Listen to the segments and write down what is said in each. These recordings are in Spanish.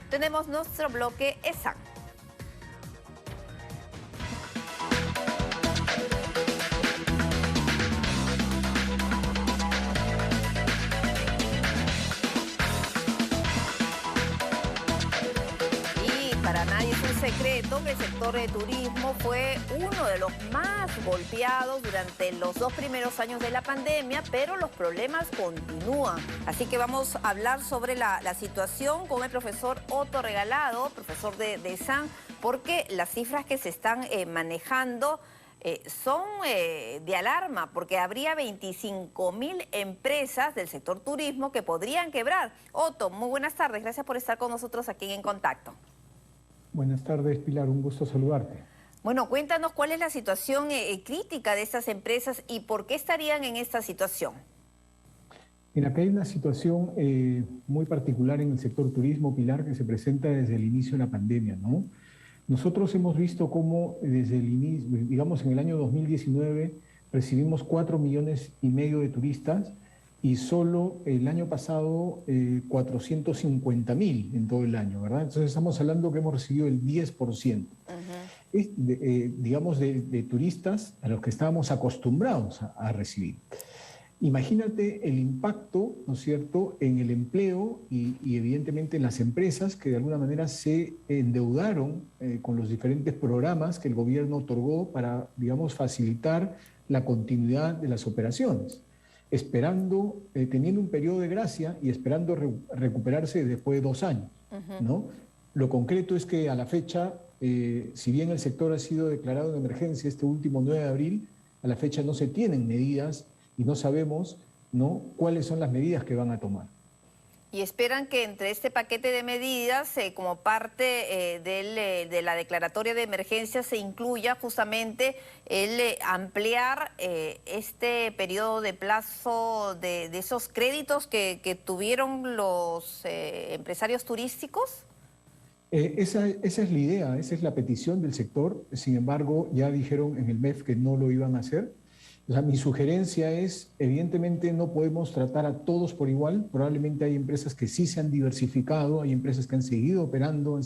tenemos nuestro bloque ESAN. Para nadie es un secreto que el sector de turismo fue uno de los más golpeados durante los 2 primeros años de la pandemia, pero los problemas continúan. Así que vamos a hablar sobre la situación con el profesor Otto Regalado, profesor de ESAN, porque las cifras que se están manejando son de alarma, porque habría 25.000 empresas del sector turismo que podrían quebrar. Otto, muy buenas tardes, gracias por estar con nosotros aquí en Contacto. Buenas tardes, Pilar, un gusto saludarte. Bueno, cuéntanos cuál es la situación crítica de estas empresas y por qué estarían en esta situación. Mira, acá hay una situación muy particular en el sector turismo, Pilar, que se presenta desde el inicio de la pandemia, ¿no? Nosotros hemos visto cómo desde el inicio, digamos en el año 2019, recibimos 4,5 millones de turistas y solo el año pasado 450.000 en todo el año, ¿verdad? Entonces estamos hablando que hemos recibido el 10%. Digamos, de turistas a los que estábamos acostumbrados a recibir. Imagínate el impacto, ¿no es cierto?, en el empleo y evidentemente en las empresas que de alguna manera se endeudaron con los diferentes programas que el gobierno otorgó para, digamos, facilitar la continuidad de las operaciones, esperando, teniendo un periodo de gracia y esperando recuperarse después de 2 años, ¿no? Lo concreto es que a la fecha, si bien el sector ha sido declarado en emergencia este último 9 de abril, a la fecha no se tienen medidas y no sabemos, ¿no?, cuáles son las medidas que van a tomar. Y esperan que entre este paquete de medidas, como parte de la declaratoria de emergencia, se incluya justamente el ampliar este periodo de plazo de esos créditos que tuvieron los empresarios turísticos. Esa es la idea, esa es la petición del sector. Sin embargo, ya dijeron en el MEF que no lo iban a hacer. O sea, mi sugerencia es, evidentemente no podemos tratar a todos por igual. Probablemente hay empresas que sí se han diversificado, hay empresas que han seguido operando,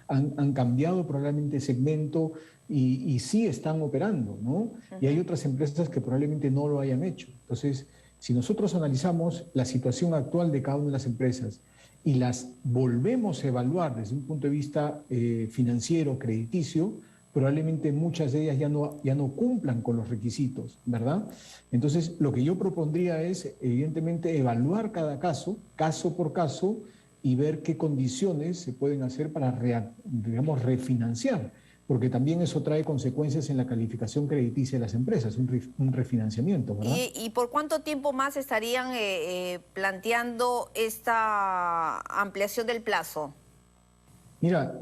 han cambiado probablemente segmento y sí están operando, ¿no? Y hay otras empresas que probablemente no lo hayan hecho. Entonces, si nosotros analizamos la situación actual de cada una de las empresas y las volvemos a evaluar desde un punto de vista financiero, crediticio, probablemente muchas de ellas ya no cumplan con los requisitos, ¿verdad? Entonces, lo que yo propondría es, evidentemente, evaluar cada caso, caso por caso, y ver qué condiciones se pueden hacer para, digamos, refinanciar, porque también eso trae consecuencias en la calificación crediticia de las empresas, un refinanciamiento, ¿verdad? ¿Y por cuánto tiempo más estarían planteando esta ampliación del plazo? Mira,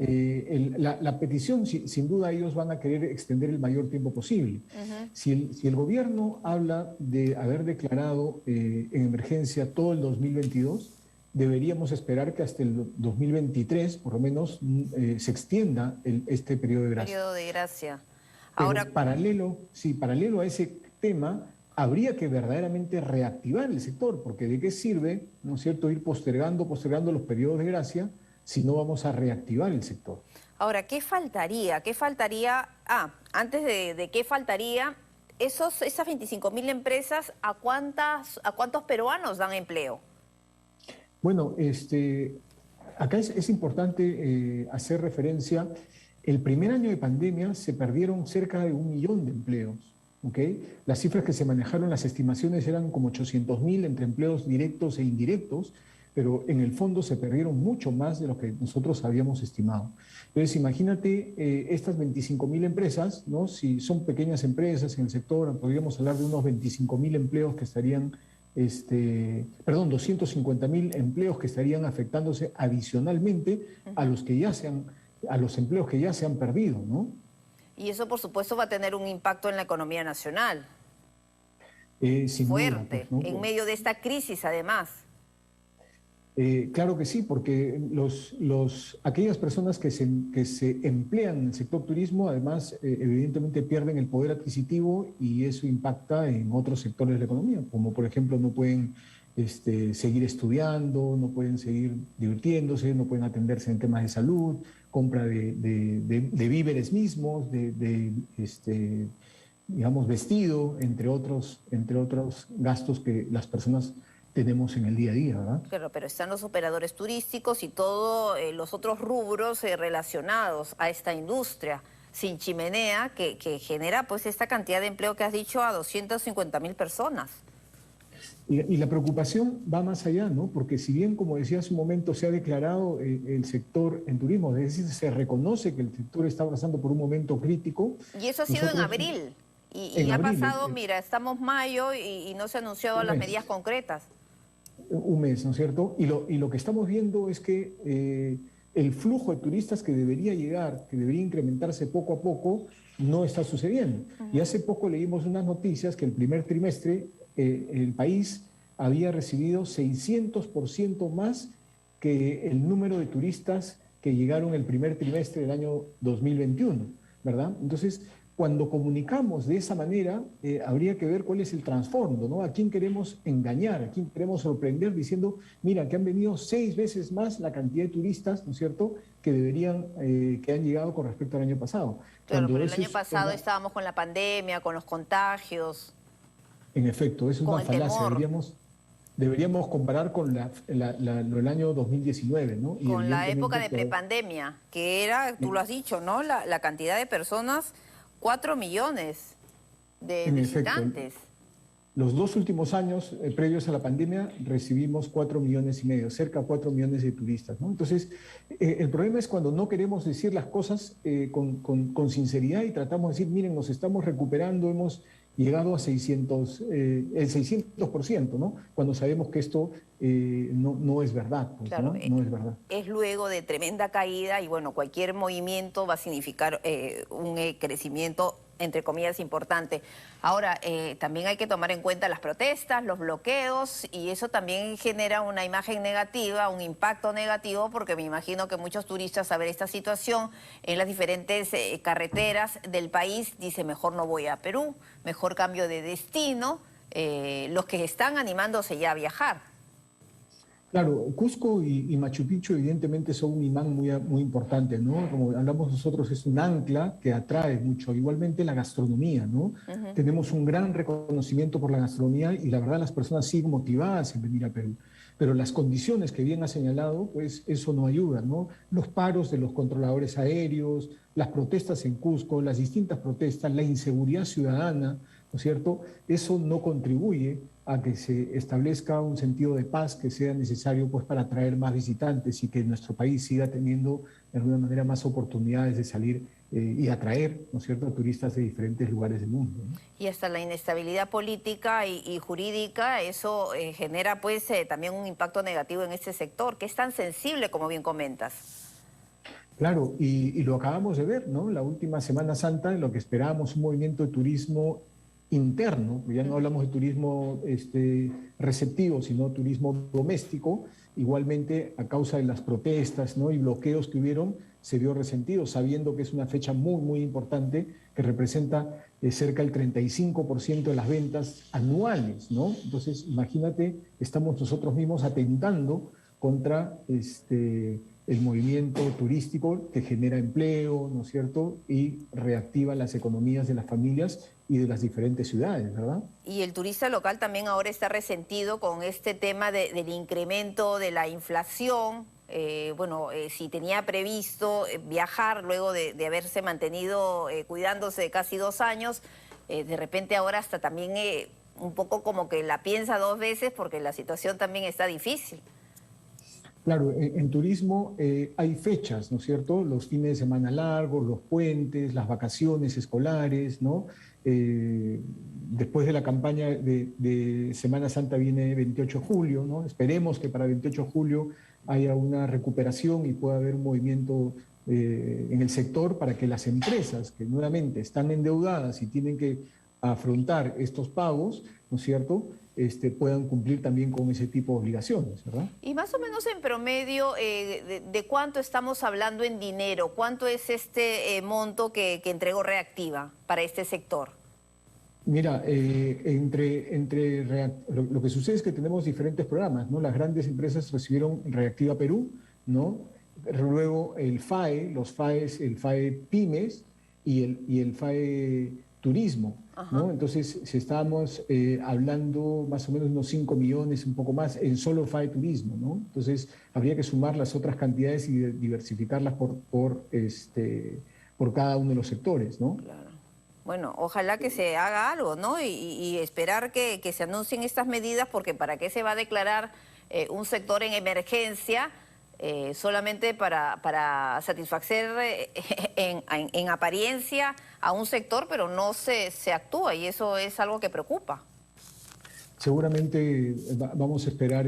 la petición, sin duda ellos van a querer extender el mayor tiempo posible. Si el gobierno habla de haber declarado en emergencia todo el 2022, deberíamos esperar que hasta el 2023, por lo menos, se extienda este periodo de gracia. Periodo de gracia. Ahora, paralelo a ese tema, habría que verdaderamente reactivar el sector, porque ¿de qué sirve, no es cierto, ir postergando los periodos de gracia si no vamos a reactivar el sector? Ahora, ¿qué faltaría? ¿Qué faltaría? Antes de qué faltaría, esas 25.000 empresas, ¿a cuántos peruanos dan empleo? Bueno, acá es importante hacer referencia. El primer año de pandemia se perdieron cerca de 1 millón de empleos, ¿ok? Las cifras que se manejaron, las estimaciones eran como 800.000 entre empleos directos e indirectos, pero en el fondo se perdieron mucho más de lo que nosotros habíamos estimado. Entonces, imagínate estas 25.000 empresas, ¿no? Si son pequeñas empresas en el sector, podríamos hablar de unos 25.000 empleos que estarían, 250.000 empleos que estarían afectándose adicionalmente a los empleos que ya se han perdido, ¿no? Y eso, por supuesto, va a tener un impacto en la economía nacional. Fuerte, pues, ¿no? En medio de esta crisis, además. Claro que sí, porque aquellas personas que se emplean en el sector turismo, además, evidentemente pierden el poder adquisitivo y eso impacta en otros sectores de la economía, como por ejemplo no pueden seguir estudiando, no pueden seguir divirtiéndose, no pueden atenderse en temas de salud, compra de víveres mismos, digamos, vestido, entre otros gastos que las personas tenemos en el día a día, ¿verdad? Claro, pero están los operadores turísticos y todos los otros rubros relacionados a esta industria sin chimenea que genera pues esta cantidad de empleo que has dicho a 250.000 personas. Y la preocupación va más allá, ¿no? Porque si bien, como decía hace un momento, se ha declarado el sector en turismo, es decir, se reconoce que el sector está pasando por un momento crítico. Y eso ha sido en abril. Y ha pasado, mira, estamos mayo y no se han anunciado las medidas concretas. Un mes, ¿no es cierto? Y lo que estamos viendo es que el flujo de turistas que debería llegar, que debería incrementarse poco a poco, no está sucediendo. Y hace poco leímos unas noticias que el primer trimestre el país había recibido 600% más que el número de turistas que llegaron el primer trimestre del año 2021, ¿verdad? Entonces, cuando comunicamos de esa manera, habría que ver cuál es el trasfondo, ¿no? A quién queremos engañar, a quién queremos sorprender diciendo, mira, que han venido 6 veces más la cantidad de turistas, ¿no es cierto?, que han llegado con respecto al año pasado. Claro, pero el año pasado estábamos con la pandemia, con los contagios. En efecto, eso es una falacia. Deberíamos comparar con el año 2019, ¿no? Con la época de prepandemia, que era, tú lo has dicho, ¿no? La cantidad de personas, 4 millones de visitantes. Los 2 últimos años previos a la pandemia recibimos 4,5 millones, cerca de 4 millones de turistas, ¿no? Entonces, el problema es cuando no queremos decir las cosas con sinceridad y tratamos de decir, miren, nos estamos recuperando, hemos llegado a el 600%, ¿no? Cuando sabemos que esto no es verdad. Pues, claro, no es verdad. Es luego de tremenda caída y bueno, cualquier movimiento va a significar un crecimiento, entre comillas, importante. Ahora, también hay que tomar en cuenta las protestas, los bloqueos, y eso también genera una imagen negativa, un impacto negativo, porque me imagino que muchos turistas, a ver esta situación en las diferentes carreteras del país, dicen, mejor no voy a Perú, mejor cambio de destino, los que están animándose ya a viajar. Claro, Cusco y Machu Picchu evidentemente son un imán muy importante, ¿no? Como hablamos nosotros, es un ancla que atrae mucho. Igualmente la gastronomía, ¿no? Tenemos un gran reconocimiento por la gastronomía y la verdad las personas siguen motivadas en venir a Perú. Pero las condiciones que bien ha señalado, pues eso no ayuda, ¿no? Los paros de los controladores aéreos, las protestas en Cusco, las distintas protestas, la inseguridad ciudadana, ¿no es cierto? Eso no contribuye a que se establezca un sentido de paz que sea necesario pues, para atraer más visitantes y que nuestro país siga teniendo de alguna manera más oportunidades de salir y atraer, ¿no es cierto?, a turistas de diferentes lugares del mundo, ¿no? Y hasta la inestabilidad política y jurídica, eso genera pues también un impacto negativo en este sector, que es tan sensible como bien comentas. Claro, y lo acabamos de ver, ¿no? La última Semana Santa, en lo que esperábamos un movimiento de turismo interno, ya no hablamos de turismo receptivo, sino turismo doméstico, igualmente a causa de las protestas, ¿no?, y bloqueos que hubieron, se vio resentido, sabiendo que es una fecha muy importante que representa cerca del 35% de las ventas anuales, ¿no? Entonces, imagínate, estamos nosotros mismos atentando contra el movimiento turístico que genera empleo, ¿no es cierto?, y reactiva las economías de las familias y de las diferentes ciudades, ¿verdad? Y el turista local también ahora está resentido con este tema del incremento de la inflación. Si tenía previsto viajar luego de haberse mantenido cuidándose de casi 2 años, de repente ahora hasta también un poco como que la piensa 2 veces porque la situación también está difícil. Claro, en turismo hay fechas, ¿no es cierto? Los fines de semana largos, los puentes, las vacaciones escolares, ¿no? Después de la campaña de Semana Santa viene 28 de julio, ¿no? Esperemos que para 28 de julio haya una recuperación y pueda haber un movimiento en el sector para que las empresas que nuevamente están endeudadas y tienen que afrontar estos pagos, ¿no es cierto?, puedan cumplir también con ese tipo de obligaciones, ¿verdad? Y más o menos en promedio, ¿de cuánto estamos hablando en dinero? ¿Cuánto es este monto que entregó Reactiva para este sector? Mira, lo que sucede es que tenemos diferentes programas, ¿no? Las grandes empresas recibieron Reactiva Perú, ¿no? Luego el FAE, los FAEs, el FAE Pymes y el FAE Turismo, ¿no? Entonces, si estábamos hablando más o menos unos 5 millones, un poco más, en solo FAE Turismo, ¿no? Entonces, habría que sumar las otras cantidades y diversificarlas por cada uno de los sectores, ¿no? Claro. Bueno, ojalá que se haga algo, ¿no? Y esperar que se anuncien estas medidas, porque ¿para qué se va a declarar un sector en emergencia solamente para satisfacer en apariencia a un sector, pero no se actúa, y eso es algo que preocupa? Seguramente vamos a esperar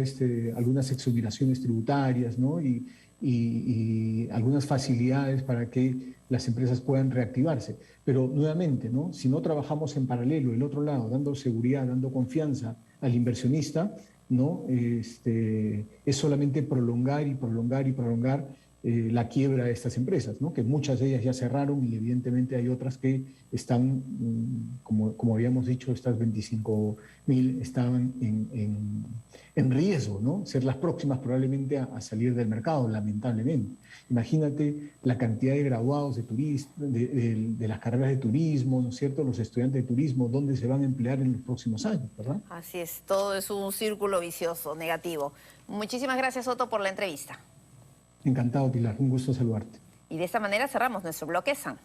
algunas exoneraciones tributarias, ¿no? Y algunas facilidades para que las empresas puedan reactivarse. Pero nuevamente, ¿no? Si no trabajamos en paralelo, el otro lado, dando seguridad, dando confianza al inversionista, ¿no? Es solamente prolongar y prolongar y prolongar la quiebra de estas empresas, ¿no? Que muchas de ellas ya cerraron y evidentemente hay otras que están, como habíamos dicho, estas 25.000 estaban en riesgo, ¿no? Ser las próximas probablemente a salir del mercado, lamentablemente. Imagínate la cantidad de graduados de las carreras de turismo, ¿no es cierto? Los estudiantes de turismo, ¿dónde se van a emplear en los próximos años, verdad? Así es, todo es un círculo vicioso, negativo. Muchísimas gracias, Otto, por la entrevista. Encantado, Pilar. Un gusto saludarte. Y de esta manera cerramos nuestro bloque SAN.